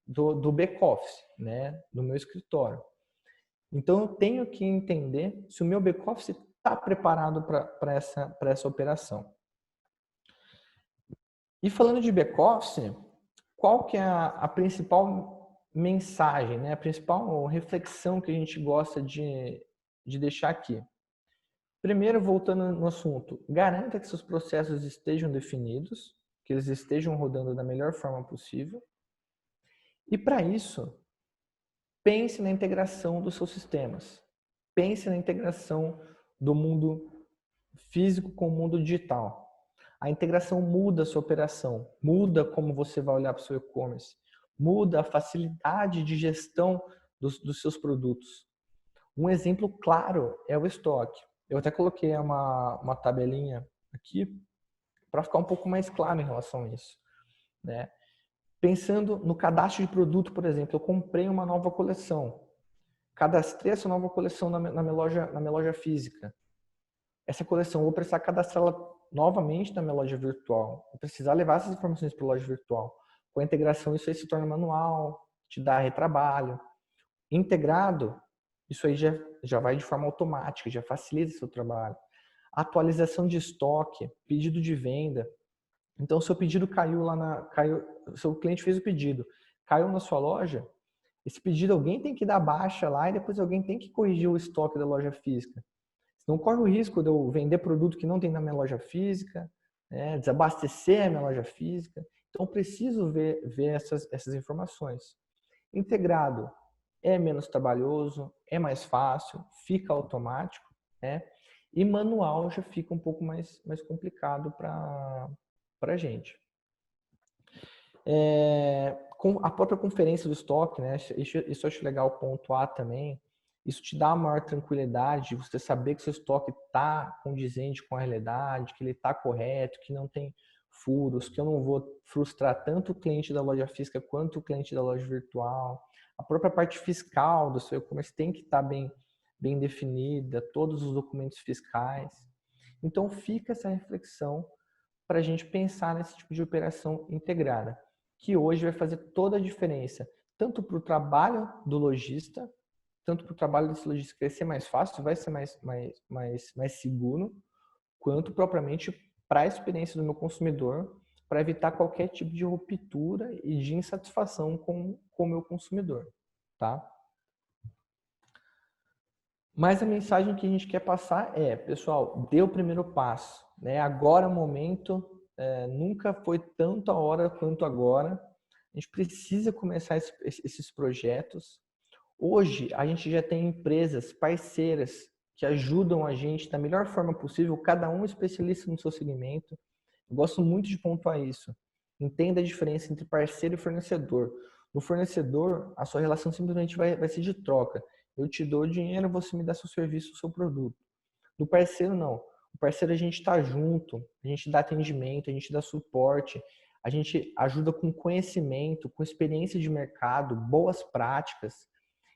do back-office, né, do meu escritório. Então, eu tenho que entender se o meu back-office está preparado para essa operação. E falando de back-office, qual que é a principal mensagem, né? A principal reflexão que a gente gosta de deixar aqui? Primeiro, voltando no assunto, garanta que seus processos estejam definidos, que eles estejam rodando da melhor forma possível. E para isso, pense na integração dos seus sistemas. Pense na integração do mundo físico com o mundo digital. A integração muda a sua operação, muda como você vai olhar para o seu e-commerce, muda a facilidade de gestão dos seus produtos. Um exemplo claro é o estoque. Eu até coloquei uma tabelinha aqui para ficar um pouco mais claro em relação a isso, né? Pensando no cadastro de produto, por exemplo, eu comprei uma nova coleção, cadastrei essa nova coleção na minha loja física. Essa coleção, eu vou precisar cadastrá-la novamente na minha loja virtual. Vou precisar levar essas informações para a loja virtual. Com a integração, isso aí se torna manual, te dá retrabalho. Integrado, isso aí já vai de forma automática, já facilita o seu trabalho. Atualização de estoque, pedido de venda. Então, seu pedido seu cliente fez o pedido, caiu na sua loja, esse pedido alguém tem que dar baixa lá e depois alguém tem que corrigir o estoque da loja física. Senão corre o risco de eu vender produto que não tem na minha loja física, né, desabastecer a minha loja física. Então, preciso ver essas informações. Integrado é menos trabalhoso, é mais fácil, fica automático, né? E manual já fica um pouco mais complicado para a gente. Com a própria conferência do estoque, né? Isso eu acho legal pontuar também. Isso te dá uma maior tranquilidade de você saber que seu estoque está condizente com a realidade, que ele está correto, que não tem furos, que eu não vou frustrar tanto o cliente da loja física quanto o cliente da loja virtual. A própria parte fiscal do seu e-commerce tem que estar bem definida, todos os documentos fiscais. Então fica essa reflexão para a gente pensar nesse tipo de operação integrada, que hoje vai fazer toda a diferença, tanto para o trabalho do lojista, tanto para o trabalho desse lojista que vai ser mais fácil, vai ser mais seguro, quanto propriamente para a experiência do meu consumidor, para evitar qualquer tipo de ruptura e de insatisfação com o meu consumidor, tá? Mas a mensagem que a gente quer passar é, pessoal, dê o primeiro passo, né? Agora é o momento, nunca foi tanto a hora quanto agora. A gente precisa começar esses projetos. Hoje, a gente já tem empresas parceiras que ajudam a gente da melhor forma possível, cada um especialista no seu segmento. Eu gosto muito de pontuar isso. Entenda a diferença entre parceiro e fornecedor. No fornecedor, a sua relação simplesmente vai ser de troca. Eu te dou dinheiro, você me dá seu serviço, o seu produto. No parceiro, não. O parceiro, a gente está junto, a gente dá atendimento, a gente dá suporte, a gente ajuda com conhecimento, com experiência de mercado, boas práticas.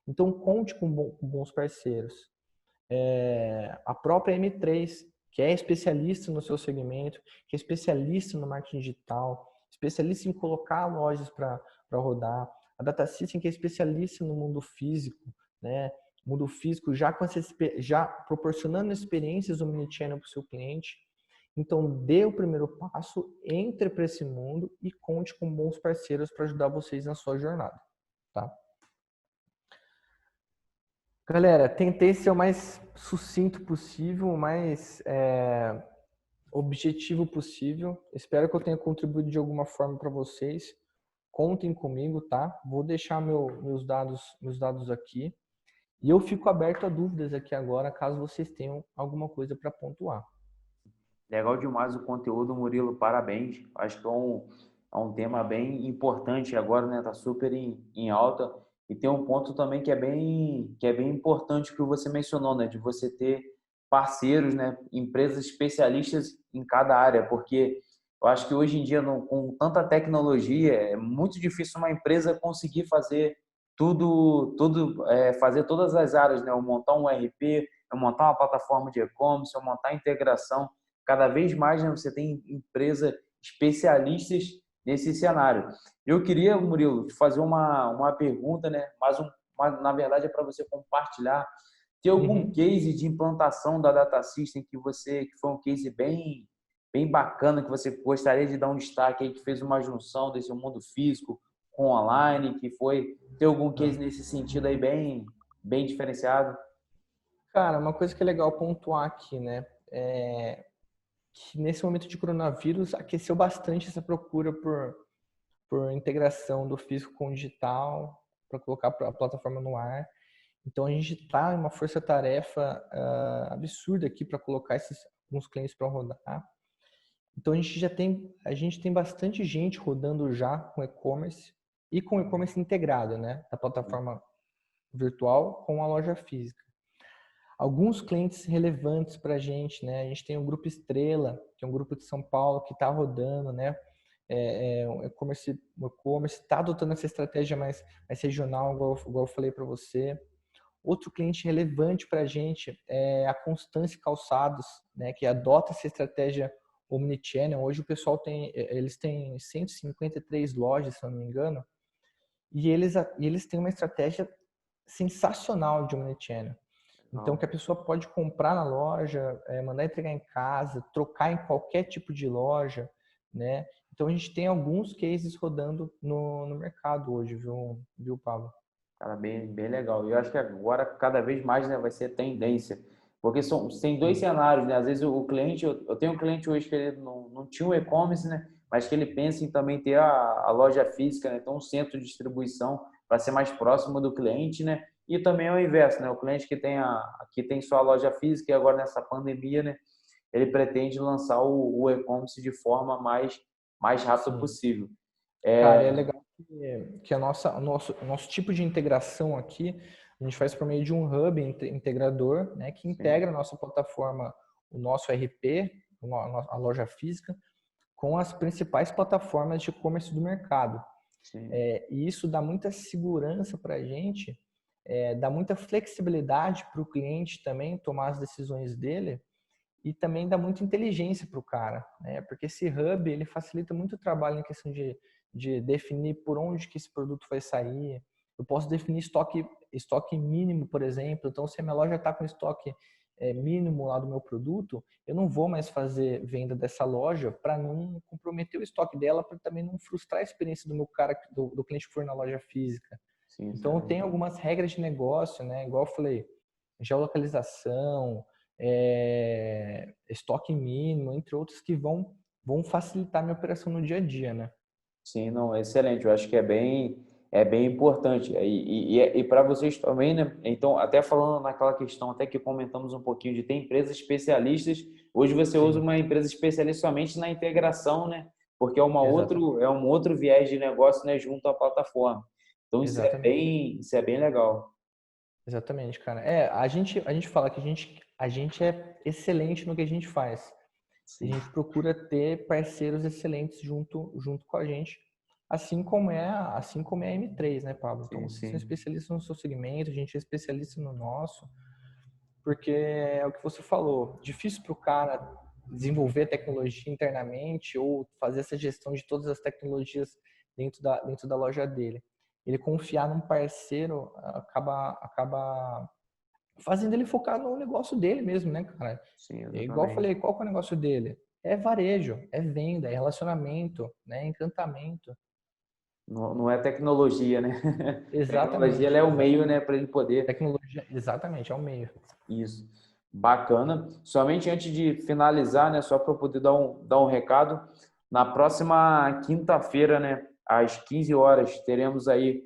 Então, conte com bons parceiros. A própria M3, que é especialista no seu segmento, que é especialista no marketing digital, especialista em colocar lojas para rodar. A Data System, que é especialista no mundo físico, né? Mundo físico já proporcionando experiências omnichannel para o seu cliente. Então, dê o primeiro passo, entre para esse mundo e conte com bons parceiros para ajudar vocês na sua jornada, tá? Galera, tentei ser o mais sucinto possível, o mais objetivo possível. Espero que eu tenha contribuído de alguma forma para vocês. Contem comigo, tá? Vou deixar meus dados aqui. E eu fico aberto a dúvidas aqui agora, caso vocês tenham alguma coisa para pontuar. Legal demais o conteúdo, Murilo. Parabéns. Acho que é um tema bem importante agora, né? Tá super em alta. E tem um ponto também que é bem importante que você mencionou, né? De você ter parceiros, né? Empresas especialistas em cada área, porque eu acho que hoje em dia, com tanta tecnologia, é muito difícil uma empresa conseguir fazer fazer todas as áreas, né? Eu montar um ERP, eu montar uma plataforma de e-commerce, eu montar integração. Cada vez mais, né, você tem empresas especialistas nesse cenário. Eu queria, Murilo, te fazer uma pergunta, né? Na verdade é para você compartilhar. Tem algum case de implantação da Data System que foi um case bem bacana que você gostaria de dar um destaque aí, que fez uma junção desse mundo físico com online, que foi ter algum case nesse sentido aí bem diferenciado? Cara, uma coisa que é legal pontuar aqui, né? É que nesse momento de coronavírus aqueceu bastante essa procura por integração do físico com o digital, para colocar a plataforma no ar. Então a gente está em uma força-tarefa absurda aqui para colocar alguns clientes para rodar. Então a gente tem bastante gente rodando já com e-commerce e com e-commerce integrado, né, da plataforma virtual com a loja física. Alguns clientes relevantes para a gente, né? A gente tem o Grupo Estrela, que é um grupo de São Paulo que está rodando, né? O e-commerce está adotando essa estratégia mais regional, igual eu falei para você. Outro cliente relevante para a gente é a Constância Calçados, né? Que adota essa estratégia omnichannel. Hoje o pessoal eles têm 153 lojas, se eu não me engano, e eles têm uma estratégia sensacional de omnichannel. Então, que a pessoa pode comprar na loja, mandar entregar em casa, trocar em qualquer tipo de loja, né? Então, a gente tem alguns cases rodando no mercado hoje, viu, Pablo? Cara, bem legal. E eu acho que agora, cada vez mais, né, vai ser tendência. Porque tem dois cenários, né? Às vezes o cliente, eu tenho um cliente hoje que ele não tinha um e-commerce, né? Mas que ele pensa em também ter a loja física, né? Então, um centro de distribuição para ser mais próximo do cliente, né? E também é o inverso, né? O cliente que tem sua loja física e agora nessa pandemia, né? Ele pretende lançar o e-commerce de forma mais rápida Sim. possível. Cara, é legal que o nosso tipo de integração aqui, a gente faz por meio de um hub integrador, né, que integra a nossa plataforma, o nosso RP, a loja física, com as principais plataformas de e-commerce do mercado. E isso dá muita segurança para a gente, dá muita flexibilidade para o cliente também tomar as decisões dele, e também dá muita inteligência para o cara, né? Porque esse hub ele facilita muito o trabalho em questão de definir por onde que esse produto vai sair. Eu posso definir estoque mínimo, por exemplo. Então, se a minha loja está com estoque mínimo lá do meu produto, eu não vou mais fazer venda dessa loja para não comprometer o estoque dela, para também não frustrar a experiência do meu cara, do cliente que for na loja física. Então, tem algumas regras de negócio, né? Igual eu falei, geolocalização, estoque mínimo, entre outros que vão facilitar a minha operação no dia a dia, né? Sim, não, excelente. Eu acho que é bem importante. E para vocês também, né? Então, até falando naquela questão, até que comentamos um pouquinho de ter empresas especialistas. Hoje você usa uma empresa especialista somente na integração, né? Porque é um outro viés de negócio, né? Junto à plataforma. Então, isso é bem legal. Exatamente, cara. A gente fala que a gente é excelente no que a gente faz. Sim. A gente procura ter parceiros excelentes junto com a gente, assim como é a M3, né, Pablo? Então, vocês são especialistas no seu segmento, a gente é especialista no nosso, porque é o que você falou, difícil para o cara desenvolver tecnologia internamente ou fazer essa gestão de todas as tecnologias dentro da loja dele. Ele confiar num parceiro acaba fazendo ele focar no negócio dele mesmo, né, cara? Sim, É igual eu falei, exatamente. qual que é o negócio dele? É varejo, é venda, é relacionamento, né, encantamento. Não é tecnologia, né? Tecnologia ela Exatamente, é o meio, né, para ele poder. tecnologia, exatamente, é o meio. Isso. Bacana. Somente antes de finalizar, né, só para eu poder dar um recado, na próxima quinta-feira, né, às 15 horas, teremos aí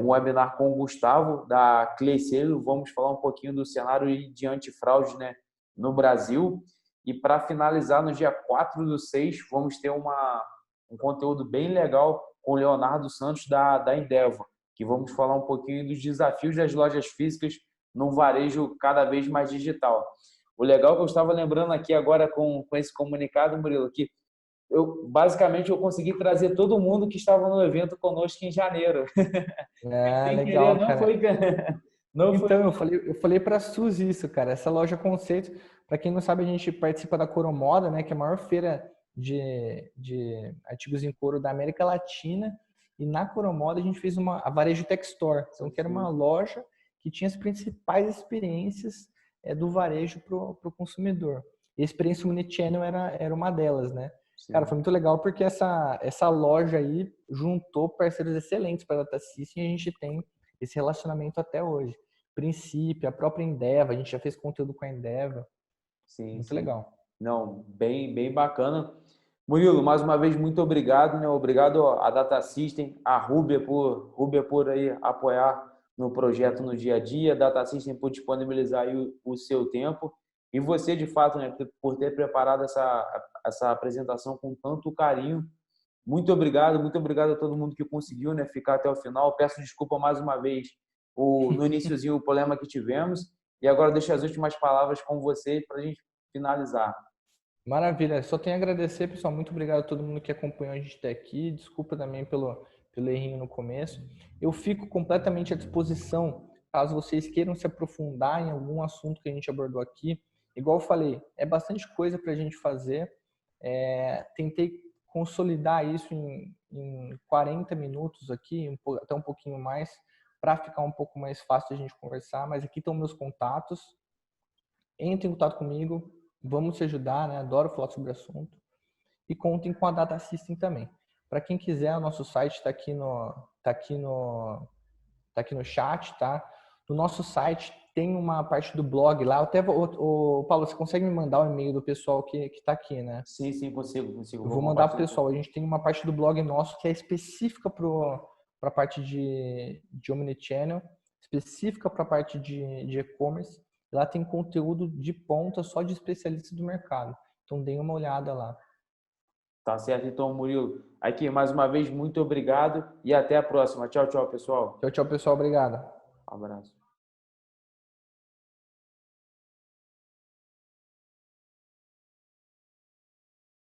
um webinar com o Gustavo, da Cleicelo. Vamos falar um pouquinho do cenário de antifraude, né, no Brasil. E para finalizar, no dia 4/6, vamos ter um conteúdo bem legal com o Leonardo Santos, da Endeavor, que vamos falar um pouquinho dos desafios das lojas físicas num varejo cada vez mais digital. O legal que eu estava lembrando aqui agora com esse comunicado, Murilo, que basicamente eu consegui trazer todo mundo que estava no evento conosco em janeiro. Sem querer, Legal, cara. não foi. Então, eu falei para a Suzy isso, cara. Essa loja conceito, para quem não sabe, a gente participa da Coromoda, né, que é a maior feira de artigos em couro da América Latina. E na Coromoda a gente fez a Varejo Tech Store, então que era uma loja que tinha as principais experiências do varejo para o consumidor. E a experiência Omnichannel era uma delas, né? Cara, Sim. foi muito legal porque essa loja aí juntou parceiros excelentes para a Data System e a gente tem esse relacionamento até hoje. Princípio, a própria Endeavor, a gente já fez conteúdo com a Endeavor. Sim, Muito sim. legal. Não, bem bacana. Murilo, mais uma vez, muito obrigado, né? Obrigado à Data System, à Rúbia por aí apoiar no projeto no dia a dia, a Data System por disponibilizar aí o seu tempo e você, de fato, né, por ter preparado essa apresentação com tanto carinho. Muito obrigado a todo mundo que conseguiu, né, ficar até o final. Peço desculpa mais uma vez no iniciozinho o problema que tivemos e agora deixo as últimas palavras com você para a gente finalizar. Maravilha, só tenho a agradecer, pessoal. Muito obrigado a todo mundo que acompanhou a gente até aqui. Desculpa também pelo errinho no começo. Eu fico completamente à disposição caso vocês queiram se aprofundar em algum assunto que a gente abordou aqui. Igual eu falei, é bastante coisa para a gente fazer. Tentei consolidar isso em 40 minutos aqui, até um pouquinho mais, para ficar um pouco mais fácil a gente conversar. Mas aqui estão meus contatos. Entre em contato comigo, vamos te ajudar, né? Adoro falar sobre o assunto. E contem com a Data System também. Para quem quiser, o nosso site está aqui no chat, tá? No nosso site tem uma parte do blog lá. Até Paulo, você consegue me mandar o e-mail do pessoal que está aqui, né? Sim, sim, consigo. Eu Vou vou mandar para o compartilhar. pessoal. A gente tem uma parte do blog nosso que é específica para a parte de Omnichannel, específica para a parte de e-commerce. Lá tem conteúdo de ponta só de especialistas do mercado. Então, deem uma olhada lá. Tá certo, então, Murilo. Aqui, mais uma vez, muito obrigado e até a próxima. Tchau, tchau, pessoal. Tchau, tchau, pessoal. Obrigado. Um abraço.